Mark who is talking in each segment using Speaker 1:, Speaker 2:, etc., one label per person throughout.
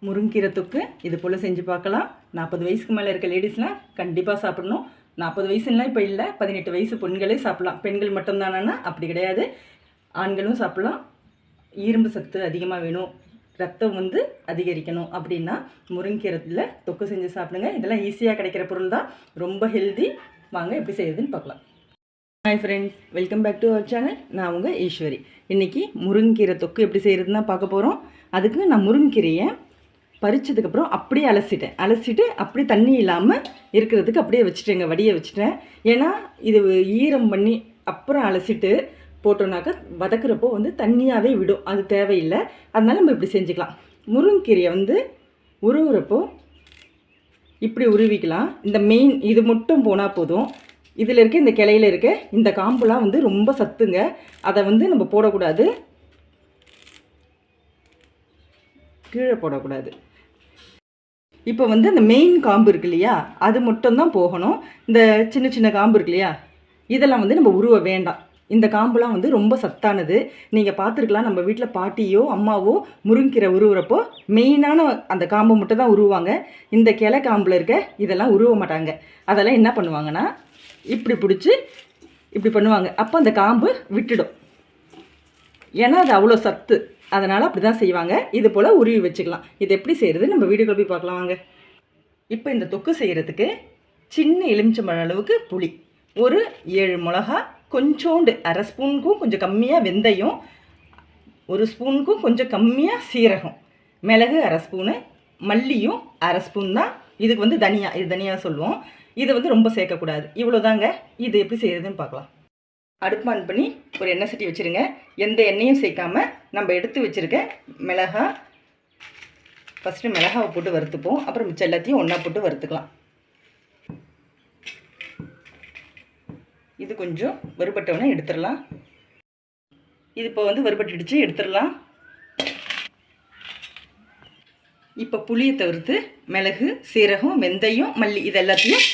Speaker 1: முருங்கீரை தொக்கு இது போல் செஞ்சு பார்க்கலாம். 40 வயசுக்கு மேலே இருக்க லேடிஸ்லாம் கண்டிப்பாக சாப்பிடணும். 40 வயசுலாம் இப்போ இல்லை, 18 வயசு பெண்களே சாப்பிட்லாம். பெண்கள் மட்டும்தானா? அப்படி கிடையாது, ஆண்களும் சாப்பிட்லாம். இரும்பு சத்து அதிகமாக வேணும், ரத்தம் அதிகரிக்கணும் அப்படின்னா முருங்கீரையில் தொக்கு செஞ்சு சாப்பிடுங்க. இதெல்லாம் ஈஸியாக கிடைக்கிற பொருள் தான், ரொம்ப ஹெல்தி. வாங்க எப்படி செய்யுதுன்னு பார்க்கலாம். Hi friends, welcome back to our channel. நான் உங்கள் ஈஸ்வரி. இன்றைக்கி முருங்கீரை தொக்கு எப்படி செய்கிறதுன்னு தான் பார்க்க போகிறோம். அதுக்கு நான் முருங்கீரையை பறிச்சதுக்கப்புறம் அப்படியே அலசிட்டு அப்படியே தண்ணி இல்லாமல் இருக்கிறதுக்கு அப்படியே வச்சுட்டேங்க, வடியை வச்சுட்டேன். ஏன்னா இது ஈரம் பண்ணி அப்புறம் அலசிட்டு போட்டோன்னாக்கா வதக்குறப்போ தண்ணியாகவே விடும், அது தேவையில்லை. அதனால் நம்ம இப்படி செஞ்சுக்கலாம். முருங்கீரையை உருவுறப்போ இப்படி உருவிக்கலாம். இந்த மெயின் இது மட்டும் போனால் போதும். இதில் இருக்க இந்த கிளையில் இருக்க இந்த காம்புலாம் ரொம்ப சத்துங்க, அதை நம்ம போடக்கூடாது, கீழே போடக்கூடாது. இப்போ அந்த மெயின் காம்பு இருக்கு இல்லையா, அது மட்டும்தான் போகணும். இந்த சின்ன சின்ன காம்பு இருக்கு இல்லையா, இதெல்லாம் நம்ம உருவ வேண்டாம். இந்த காம்புலாம் ரொம்ப சத்தானது. நீங்கள் பார்த்துருக்கலாம், நம்ம வீட்டில் பாட்டியோ அம்மாவோ முருங்கீரை உருவுறப்போ மெயினான அந்த காம்பு மட்டும் தான் உருவாங்க. இந்த கிளை காம்பில் இருக்க இதெல்லாம் உருவ மாட்டாங்க. அதெல்லாம் என்ன பண்ணுவாங்கன்னா இப்படி பிடிச்சி இப்படி பண்ணுவாங்க. அப்போ அந்த காம்பு விட்டுடும், ஏன்னா அது அவ்வளோ சத்து. அதனால் அப்படி தான் செய்வாங்க. இது போல் உருவி வச்சுக்கலாம். இது எப்படி செய்கிறது நம்ம வீடியோக்குள்ள போய் பார்க்கலாம் வாங்க. இப்போ இந்த தொக்கு செய்கிறதுக்கு சின்ன எலுமிச்சம்பழம் அளவுக்கு புளி, ஒரு 7 மிளகா, கொஞ்சோண்டு அரை ஸ்பூனுக்கும் கொஞ்சம் கம்மியாக வெந்தயம், 1 ஸ்பூனுக்கும் கொஞ்சம் கம்மியாக சீரகம், மிளகு அரை ஸ்பூனு, மல்லியும் அரை ஸ்பூன் தான். இதுக்கு தனியா, இது தனியாக சொல்லுவோம். இதை ரொம்ப சேர்க்கக்கூடாது. இவ்வளோ தாங்க. இது எப்படி செய்கிறதுன்னு பார்க்கலாம். அடுப்பு ஆன் பண்ணி ஒரு எண்ணெய் சட்டி வச்சுருங்க. எந்த எண்ணெயும் சேர்க்காம நம்ம எடுத்து வச்சுருக்க மிளகா, ஃபஸ்ட்டு மிளகாவை போட்டு வறுத்துப்போம். அப்புறம் மிச்சம் எல்லாத்தையும் ஒன்றா போட்டு வறுத்துக்கலாம். இது கொஞ்சம் வறுபட்டவனே எடுத்துடலாம். இது இப்போ வறுபட்டுடுச்சு, எடுத்துடலாம். இப்போ புளியை தவிர்த்து மிளகு, சீரகம், வெந்தயம், மல்லி இது எல்லாத்தையும்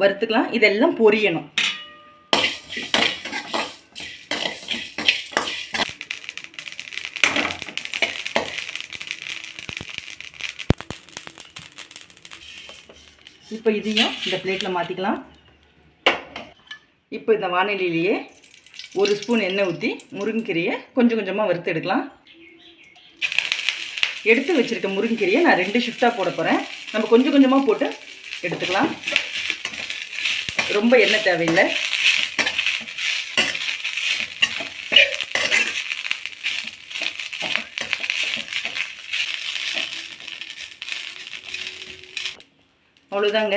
Speaker 1: வறுத்துக்கலாம். இதெல்லாம் பொரியணும். இப்போ இதையும் இந்த பிளேட்டில் மாற்றிக்கலாம். இப்போ இந்த வானிலையிலேயே 1 ஸ்பூன் எண்ணெய் ஊற்றி முருங்கீரையை கொஞ்சம் கொஞ்சமாக வறுத்து எடுக்கலாம். எடுத்து வச்சுருக்க முருங்கீரையை நான் 2 ஷிஃப்டாக போட போகிறேன். நம்ம கொஞ்சம் கொஞ்சமாக போட்டு எடுத்துக்கலாம். ரொம்ப எண்ணெய் தேவையில்லை. அவ்வளோதாங்க.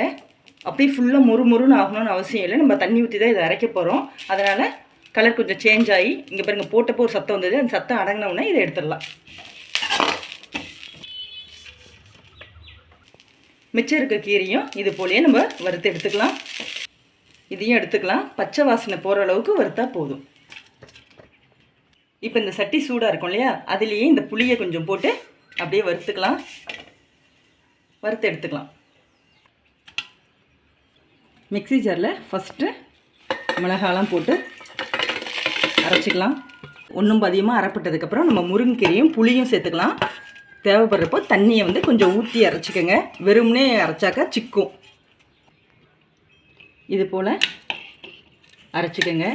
Speaker 1: அப்படியே ஃபுல்லாக முறுமுறுன்னு ஆகணும்னு அவசியம் இல்லை. நம்ம தண்ணி ஊற்றி தான் இதை அரைக்க போகிறோம். அதனால் கலர் கொஞ்சம் சேஞ்ச் ஆகி, இங்கே பாருங்கள் போட்டப்போ ஒரு சத்தம் வந்தது. அந்த சத்தம் அடங்கினவுடனே இதை எடுத்துடலாம். மிச்சம் இருக்க கீரையும் இது போலேயே நம்ம வறுத்து எடுத்துக்கலாம். இதையும் எடுத்துக்கலாம். பச்சை வாசனை போகிற அளவுக்கு வறுத்தா போதும். இப்போ இந்த சட்டி சூடாக இருக்கும் இல்லையா, அதுலேயே இந்த புளியை கொஞ்சம் போட்டு அப்படியே வறுத்துக்கலாம். வறுத்து எடுத்துக்கலாம். மிக்ஸி ஜாரில் ஃபஸ்ட்டு மிளகாலாம் போட்டு அரைச்சிக்கலாம். ஒன்றும் அதிகமாக அரைப்பட்டதுக்கப்புறம் நம்ம முருங்கீரையும் புளியும் சேர்த்துக்கலாம். தேவைப்படுறப்போ தண்ணியை கொஞ்சம் ஊற்றி அரைச்சிக்கோங்க. வெறும்னே அரைச்சாக்கா சிக்கும். இது போல் அரைச்சிக்கோங்க.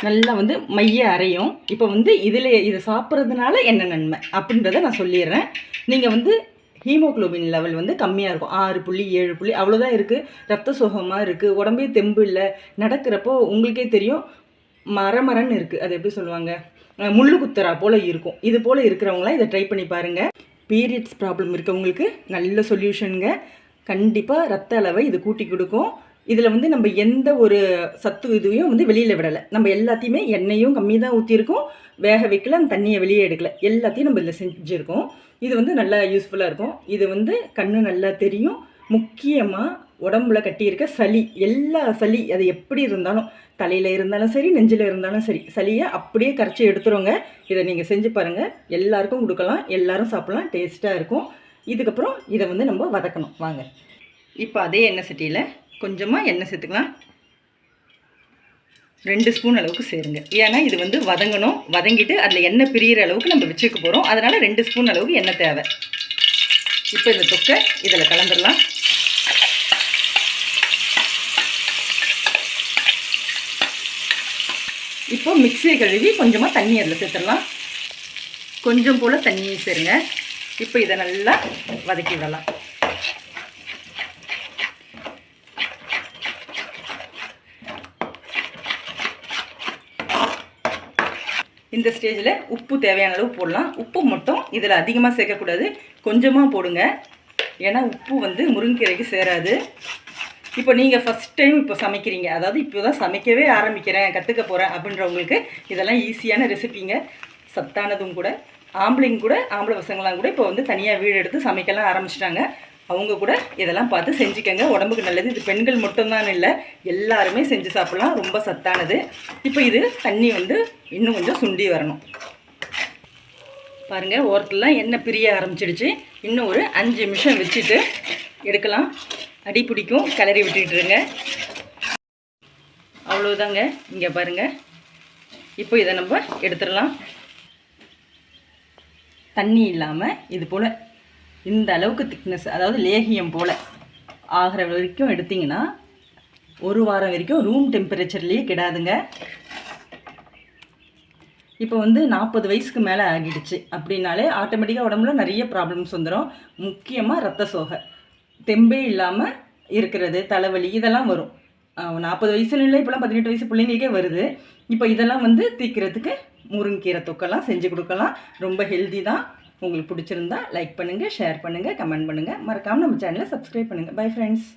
Speaker 1: நல்லா மைய அரையும். இப்போ இதில் இதை சாப்பிட்றதுனால என்ன நன்மை அப்படின்றத நான் சொல்லிடுறேன். நீங்கள் ஹீமோக்ளோபின் லெவல் கம்மியாக இருக்கும். 6 புள்ளி 7 புள்ளி அவ்வளோதான் இருக்குது. ரத்த சோகமாக இருக்குது, உடம்பே தெம்பு இல்லை, நடக்கிறப்போ உங்களுக்கே தெரியும் மரமரன்னு இருக்குது. அது எப்படி சொல்லுவாங்க, முள்ளு குத்துறா போல் இருக்கும். இது போல் இருக்கிறவங்களாம் இதை ட்ரை பண்ணி பாருங்கள். பீரியட்ஸ் ப்ராப்ளம் இருக்கவங்களுக்கு நல்ல சொல்யூஷனுங்க. கண்டிப்பாக ரத்த அளவை இது கூட்டி கொடுக்கும். இதில் நம்ம எந்த ஒரு சத்து இதுவையும் வெளியில் விடலை. நம்ம எல்லாத்தையுமே எண்ணெயும் கம்மி தான் ஊற்றிருக்கோம், வேக வைக்கல, அந்த தண்ணியை வெளியே எடுக்கலை, எல்லாத்தையும் நம்ம இதில் செஞ்சுருக்கோம். இது நல்லா யூஸ்ஃபுல்லாக இருக்கும். இது கண்ணு நல்லா தெரியும். முக்கியமாக உடம்புல கட்டியிருக்க சளி, எல்லா சளி அது எப்படி இருந்தாலும், தலையில் இருந்தாலும் சரி, நெஞ்சில் இருந்தாலும் சரி, சளியை அப்படியே கரைச்சி எடுத்துருங்க. இதை நீங்கள் செஞ்சு பாருங்கள். எல்லாருக்கும் கொடுக்கலாம், எல்லோரும் சாப்பிட்லாம், டேஸ்ட்டாக இருக்கும். இதுக்கப்புறம் இதை நம்ம வதக்கணும். வாங்க. இப்போ அதே எண்ணெய் சட்டியில் கொஞ்சமாக எண்ணெய் சேர்த்துக்கலாம். 2 ஸ்பூன் அளவுக்கு சேருங்க. ஏன்னா இது வந்து வதங்கணும், வதங்கிட்டு அதில் எண்ணெய் பிரியிற அளவுக்கு நம்ம வச்சுக்க போகிறோம். அதனால் 2 ஸ்பூன் அளவுக்கு எண்ணெய் தேவை. இப்போ இந்த தொக்கை இதில் கலந்துடலாம். இப்போ மிக்ஸியை கழுவி கொஞ்சமாக தண்ணி அதில் சேர்த்துடலாம். கொஞ்சம் போல் தண்ணியை சேருங்க. இப்போ இதை நல்லா வதக்கி விடலாம். இந்த ஸ்டேஜில் உப்பு தேவையான அளவு போடலாம். உப்பு மட்டும் இதில் அதிகமாக சேர்க்கக்கூடாது, கொஞ்சமாக போடுங்க. ஏன்னா உப்பு வந்து முருங்கைக்கீரைக்கு சேராது. இப்போ நீங்கள் ஃபஸ்ட் டைம் இப்போ சமைக்கிறீங்க, அதாவது இப்போ தான் சமைக்கவே ஆரம்பிக்கிறேன், கற்றுக்க போகிறேன் அப்படின்றவங்களுக்கு இதெல்லாம் ஈஸியான ரெசிபிங்க, சத்தானதும் கூட. ஆம்பளை பசங்களாம் கூட இப்போ வந்து தனியாக வீடு எடுத்து சமைக்கலாம் ஆரம்பிச்சிட்டாங்க. அவங்க கூட இதெல்லாம் பார்த்து செஞ்சுக்கங்க, உடம்புக்கு நல்லது. இது பெண்கள் மட்டும்தான் இல்லை, எல்லாருமே செஞ்சு சாப்பிட்லாம், ரொம்ப சத்தானது. இப்போ இது தண்ணி வந்து இன்னும் கொஞ்சம் சுண்டி வரணும். பாருங்கள், ஓரத்துலலாம் எண்ணெய் பிரிய ஆரம்பிச்சிடுச்சு. இன்னும் ஒரு 5 நிமிஷம் வச்சுட்டு எடுக்கலாம். அடி பிடிக்கும், கிளறி விட்டுட்டுருங்க. அவ்வளோதாங்க. இங்கே பாருங்கள், இப்போ இதை நம்ம எடுத்துடலாம். தண்ணி இல்லாமல் இது போல் இந்த அளவுக்கு திக்னஸ், அதாவது லேகியம் போல் ஆகிற வரைக்கும் எடுத்திங்கன்னா 1 வாரம் வரைக்கும் ரூம் டெம்பரேச்சர்லேயே கிடாதுங்க. இப்போ வந்து 40 வயசுக்கு மேலே ஆகிடுச்சு அப்படின்னாலே ஆட்டோமேட்டிக்காக உடம்புல நிறைய ப்ராப்ளம்ஸ் வந்துடும். முக்கியமாக ரத்த சோகை, தெம்பே இல்லாமல் இருக்கிறது, தலைவலி இதெல்லாம் வரும். 40 வயசுல இல்லை, இப்போலாம் 18 வயசு பிள்ளைங்களுக்கே வருது. இப்போ இதெல்லாம் வந்து தீர்க்கிறதுக்கு முருங்கீரை தொக்கெல்லாம் செஞ்சு கொடுக்கலாம். ரொம்ப ஹெல்தி தான். உங்களுக்கு பிடிச்சிருந்தா லைக் பண்ணுங்கள், ஷேர் பண்ணுங்கள், கமெண்ட் பண்ணுங்கள். மறக்காமல் நம்ம சேனலை சப்ஸ்கிரைப் பண்ணுங்கள். Bye friends.